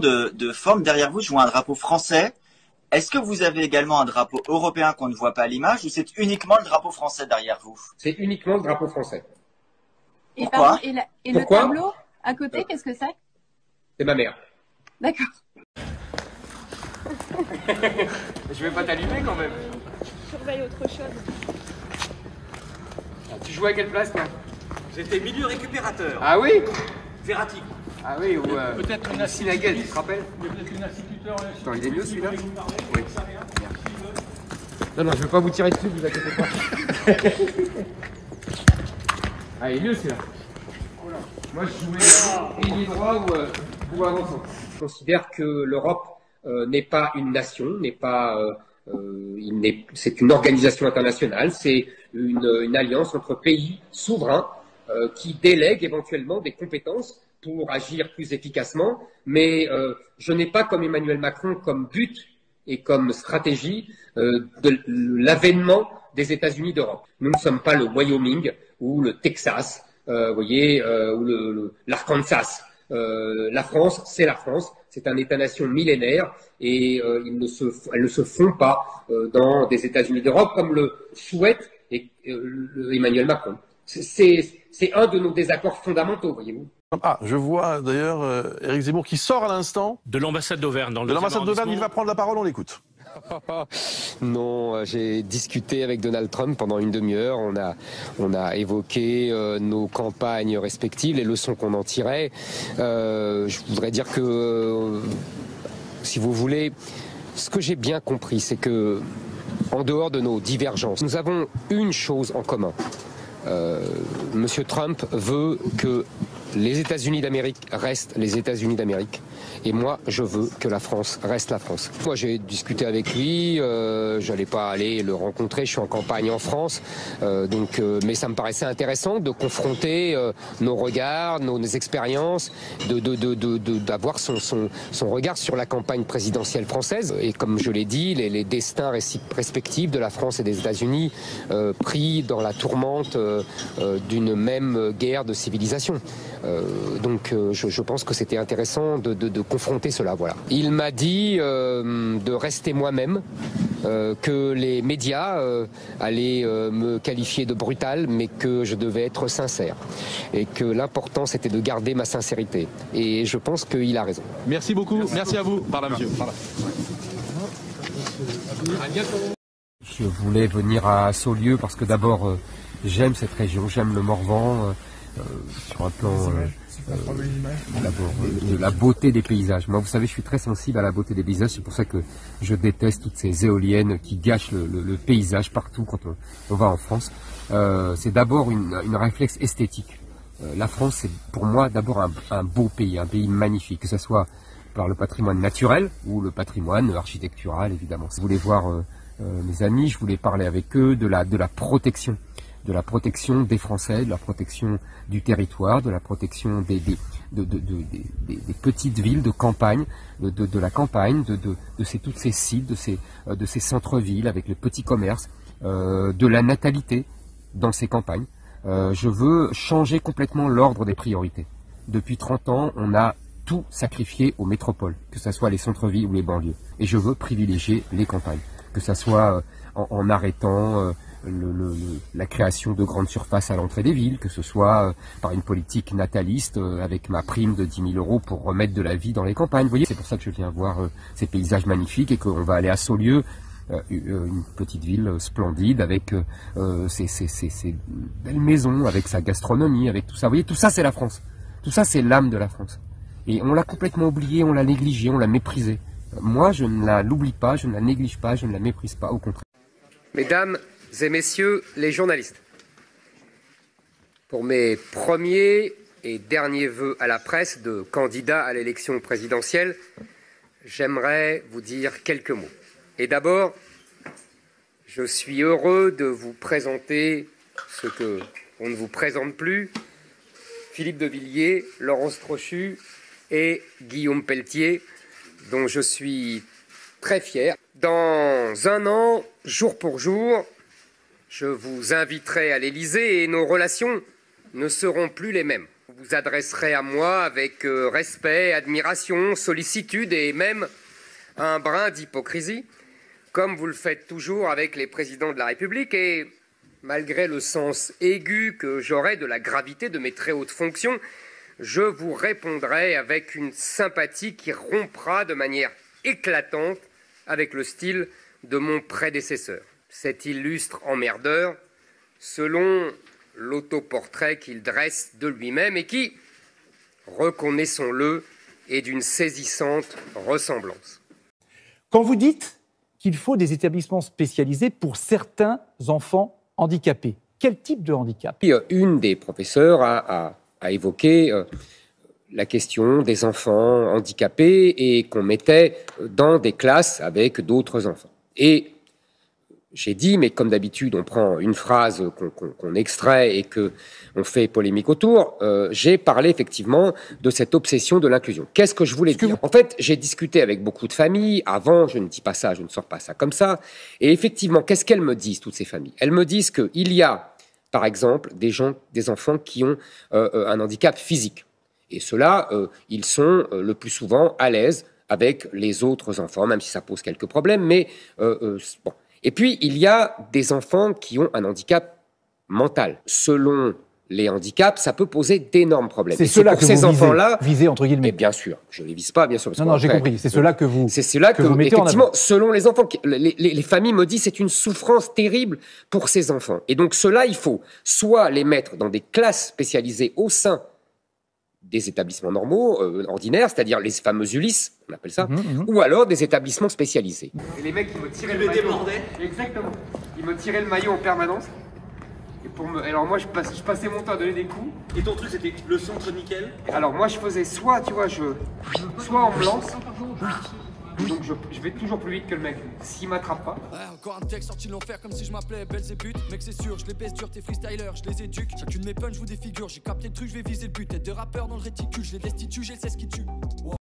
de forme. Derrière vous, je vois un drapeau français. Est-ce que vous avez également un drapeau européen qu'on ne voit pas à l'image ou c'est uniquement le drapeau français derrière vous? C'est uniquement le drapeau français. Et, Pourquoi? et Pourquoi le tableau à côté, qu'est-ce que c'est? C'est ma mère. D'accord. Je vais pas t'allumer quand même. Surveille autre chose. Tu jouais à quelle place, toi? J'étais milieu récupérateur. Ah oui? Verratti. Ah oui, ou Peut-être une Sinaguel, tu te rappelles? Il y a peut-être une instituteur. Attends, il est mieux celui-là? Oui. Non, je veux pas vous tirer dessus, vous inquiétez pas. Ah, il est mieux celui-là. Moi, je jouais ailier droit ou avançant. Je considère que l'Europe n'est pas une nation, c'est une organisation internationale, c'est une alliance entre pays souverains qui délèguent éventuellement des compétences pour agir plus efficacement, mais je n'ai pas comme Emmanuel Macron comme but et comme stratégie de l'avènement des États-Unis d'Europe. Nous ne sommes pas le Wyoming ou le Texas, vous voyez, ou l'Arkansas. La France, c'est la France, c'est un État-nation millénaire et elles ne se font pas dans des États-Unis d'Europe comme le souhaite Emmanuel Macron. C'est un de nos désaccords fondamentaux, voyez-vous. Ah, je vois d'ailleurs Éric Zemmour qui sort à l'instant. De l'ambassade d'Auvergne. De l'ambassade d'Auvergne, il va prendre la parole, on l'écoute. Non, j'ai discuté avec Donald Trump pendant une demi-heure. On a évoqué nos campagnes respectives, les leçons qu'on en tirait. Je voudrais dire que, si vous voulez, ce que j'ai bien compris, c'est que, en dehors de nos divergences, nous avons une chose en commun. Monsieur Trump veut que les États-Unis d'Amérique restent les États-Unis d'Amérique. Et moi, je veux que la France reste la France. Moi, j'ai discuté avec lui, j'allais pas aller le rencontrer, je suis en campagne en France, mais ça me paraissait intéressant de confronter nos regards, nos expériences, d'avoir son regard sur la campagne présidentielle française. Et comme je l'ai dit, les destins respectifs de la France et des États-Unis pris dans la tourmente d'une même guerre de civilisation. Je pense que c'était intéressant de confronter cela. Voilà. Il m'a dit de rester moi-même, que les médias allaient me qualifier de brutal, mais que je devais être sincère. Et que l'important, c'était de garder ma sincérité. Et je pense qu'il a raison. Merci beaucoup. Merci à vous. Par là, monsieur. Par là. Je voulais venir à Saulieu parce que d'abord, j'aime cette région, j'aime le Morvan. Sur un plan de la beauté des paysages. Moi, vous savez, je suis très sensible à la beauté des paysages, c'est pour ça que je déteste toutes ces éoliennes qui gâchent le paysage partout quand on va en France. C'est d'abord une réflexe esthétique. La France, c'est pour moi d'abord un beau pays, un pays magnifique, que ce soit par le patrimoine naturel ou le patrimoine architectural, évidemment. Si vous voulez voir mes amis, je voulais parler avec eux de la protection. De la protection des Français, de la protection du territoire, de la protection des petites villes de campagne, de la campagne, tous ces sites, de ces centres-villes avec les petits commerces, de la natalité dans ces campagnes. Je veux changer complètement l'ordre des priorités. Depuis 30 ans, on a tout sacrifié aux métropoles, que ce soit les centres-villes ou les banlieues. Et je veux privilégier les campagnes, que ce soit en arrêtant la création de grandes surfaces à l'entrée des villes, que ce soit par une politique nataliste avec ma prime de 10 000 € pour remettre de la vie dans les campagnes. Vous voyez, c'est pour ça que je viens voir ces paysages magnifiques et qu'on va aller à Saulieu, une petite ville splendide avec ses belles maisons, avec sa gastronomie, avec tout ça. Vous voyez, tout ça c'est la France. Tout ça c'est l'âme de la France. Et on l'a complètement oublié, on l'a négligé, on l'a méprisé. Moi, je ne l'oublie pas, je ne la néglige pas, je ne la méprise pas, au contraire. Mesdames et messieurs les journalistes, pour mes premiers et derniers vœux à la presse de candidat à l'élection présidentielle, j'aimerais vous dire quelques mots. Et d'abord, je suis heureux de vous présenter ce qu'on ne vous présente plus, Philippe de Villiers, Laurence Trochu et Guillaume Pelletier, dont je suis très fier. Dans un an, jour pour jour, je vous inviterai à l'Élysée et nos relations ne seront plus les mêmes. vous adresserez à moi avec respect, admiration, sollicitude et même un brin d'hypocrisie, comme vous le faites toujours avec les présidents de la République, et malgré le sens aigu que j'aurai de la gravité de mes très hautes fonctions, je vous répondrai avec une sympathie qui rompra de manière éclatante avec le style de mon prédécesseur, cet illustre emmerdeur, selon l'autoportrait qu'il dresse de lui-même et qui, reconnaissons-le, est d'une saisissante ressemblance. Quand vous dites qu'il faut des établissements spécialisés pour certains enfants handicapés, quel type de handicap? Une des professeurs a évoqué la question des enfants handicapés et qu'on mettait dans des classes avec d'autres enfants. Et j'ai dit, mais comme d'habitude, on prend une phrase qu'on extrait et qu'on fait polémique autour, j'ai parlé effectivement de cette obsession de l'inclusion. Qu'est-ce que je voulais dire? En fait, j'ai discuté avec beaucoup de familles. Avant, je ne dis pas ça, je ne sors pas ça comme ça. Et effectivement, qu'est-ce qu'elles me disent, toutes ces familles? Elles me disent qu'il y a, par exemple, des enfants qui ont un handicap physique. Et ceux-là, ils sont le plus souvent à l'aise avec les autres enfants, même si ça pose quelques problèmes. Mais bon. Et puis, il y a des enfants qui ont un handicap mental. Selon les handicaps, ça peut poser d'énormes problèmes. C'est ceux-là que ces enfants-là, visez entre guillemets. Et bien sûr, je ne les vise pas, bien sûr. Non, j'ai compris. C'est ceux-là que vous C'est ceux-là que vous mettez en effectivement, avant. selon les enfants, les familles me disent c'est une souffrance terrible pour ces enfants. Et donc, ceux-là, il faut soit les mettre dans des classes spécialisées au sein des établissements normaux, ordinaires, c'est-à-dire les fameux Ulysse, on appelle ça, ou alors des établissements spécialisés. Et les mecs, ils me tiraient le maillot. Exactement. Ils me tiraient le maillot en permanence. Et alors moi, je passais mon temps à donner des coups. Et ton truc, c'était le centre nickel. Alors moi, je faisais soit, tu vois, soit on me lance, donc je vais toujours plus vite que le mec. S'il m'attrape pas. Ouais, encore un texte sorti de l'enfer comme si je m'appelais Belzébuth. Mec, c'est sûr, je les baisse dur, tes freestylers, je les éduque. Chacune de mes punch, je vous défigure. J'ai capté le truc, je vais viser le but. Tête de rappeur dans le réticule, je les destitue, je sais ce qui tue. Wow.